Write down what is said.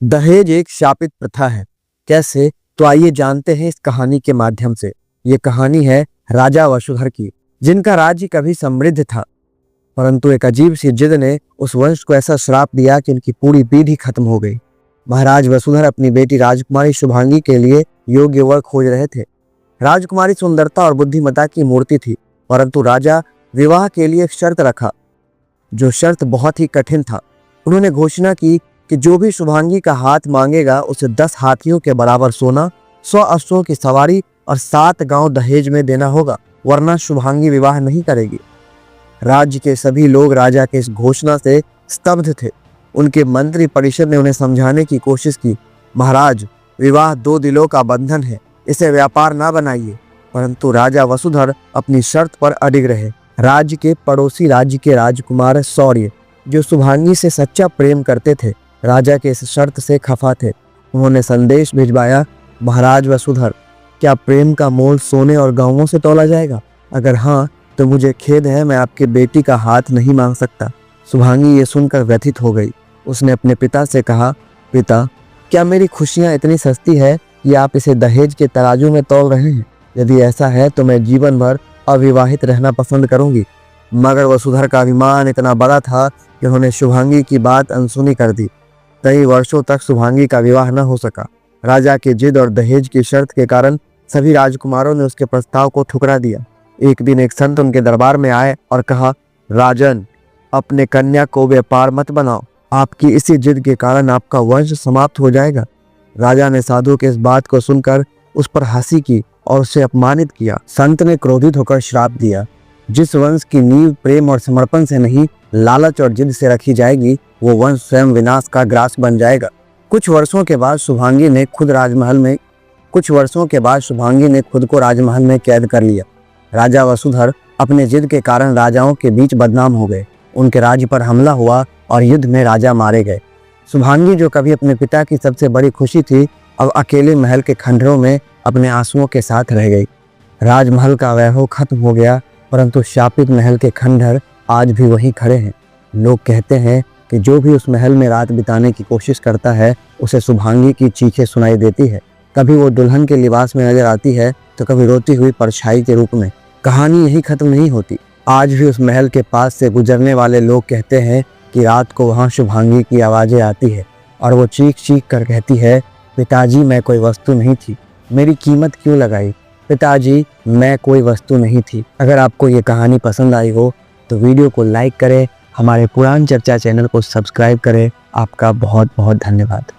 दहेज एक शापित प्रथा है। कैसे? तो आइए जानते हैं इस कहानी के माध्यम से। ये कहानी है राजा वसुधर की, जिनका राज्य कभी समृद्ध था, परंतु एक अजीब सी जिद ने उस वंश को ऐसा श्राप दिया कि उनकी पूरी पीढ़ी खत्म हो गई। महाराज वसुधर अपनी बेटी राजकुमारी शुभांगी के लिए योग्य वर खोज रहे थे। राजकुमारी सुंदरता और बुद्धिमता की मूर्ति थी, परंतु राजा विवाह के लिए एक शर्त रखा, जो शर्त बहुत ही कठिन था। उन्होंने घोषणा की कि जो भी शुभांगी का हाथ मांगेगा उसे 10 हाथियों के बराबर सोना, 100 अश्वों की सवारी और 7 गांव दहेज में देना होगा, वरना शुभांगी विवाह नहीं करेगी। राज्य के सभी लोग राजा के इस घोषणा से स्तब्ध थे। उनके मंत्री परिषद ने उन्हें समझाने की कोशिश की, महाराज, विवाह 2 दिलों का बंधन है, इसे व्यापार ना बनाइए। परंतु राजा वसुधर अपनी शर्त पर अडिग रहे। राज्य के पड़ोसी राज्य के राजकुमार शौर्य, जो शुभांगी से सच्चा प्रेम करते थे, राजा के इस शर्त से खफा थे। उन्होंने संदेश भिजवाया, महाराज वसुधर, क्या प्रेम का मोल सोने और गांवों से तौला जाएगा? अगर हाँ, तो मुझे खेद है, मैं आपकी बेटी का हाथ नहीं मांग सकता। शुभांगी ये सुनकर व्यथित हो गई। उसने अपने पिता से कहा, पिता, क्या मेरी खुशियां इतनी सस्ती है कि आप इसे दहेज के तराजू में तौल रहे हैं? यदि ऐसा है तो मैं जीवन भर अविवाहित रहना पसंद करूंगी। मगर वसुधर का अभिमान इतना बड़ा था कि उन्होंने शुभांगी की बात अनसुनी कर दी। कई वर्षों तक शुभांगी का विवाह न हो सका। राजा के जिद और दहेज की शर्त के कारण सभी राजकुमारों ने उसके प्रस्ताव को ठुकरा दिया। एक दिन एक संत उनके दरबार में आए और कहा, राजन, अपने कन्या को व्यापार मत बनाओ, आपकी इसी जिद के कारण आपका वंश समाप्त हो जाएगा। राजा ने साधु के इस बात को सुनकर उस पर हंसी की और उसे अपमानित किया। संत ने क्रोधित होकर श्राप दिया, जिस वंश की नींव प्रेम और समर्पण से नहीं, लालच और जिद से रखी जाएगी, वो वंश स्वयं विनाश का ग्रास बन जाएगा। कुछ वर्षों के बाद शुभांगी ने खुद को राजमहल में कैद कर लिया। राजा वसुधर अपने जिद के कारण राजाओं के बीच बदनाम हो गए। उनके राज्य पर हमला हुआ और युद्ध में राजा मारे गए। शुभांगी, जो कभी अपने पिता की सबसे बड़ी खुशी थी, अब अकेले महल के खंडरों में अपने आंसुओं के साथ रह गई। राजमहल का वैभव खत्म हो गया, परंतु शापित महल के खंडहर आज भी वहीं खड़े हैं। लोग कहते हैं कि जो भी उस महल में रात बिताने की कोशिश करता है, उसे शुभांगी की चीखें सुनाई देती है। कभी वो दुल्हन के लिबास में नजर आती है, तो कभी रोती हुई परछाई के रूप में। कहानी यही खत्म नहीं होती। आज भी उस महल के पास से गुजरने वाले लोग कहते हैं कि रात को वहाँ शुभांगी की आवाज़ें आती है और वो चीख चीख कर कहती है, पिताजी, मैं कोई वस्तु नहीं थी, मेरी कीमत क्यों लगाई? पिताजी, मैं कोई वस्तु नहीं थी। अगर आपको ये कहानी पसंद आई हो तो वीडियो को लाइक करें, हमारे पुराण चर्चा चैनल को सब्सक्राइब करें। आपका बहुत बहुत धन्यवाद।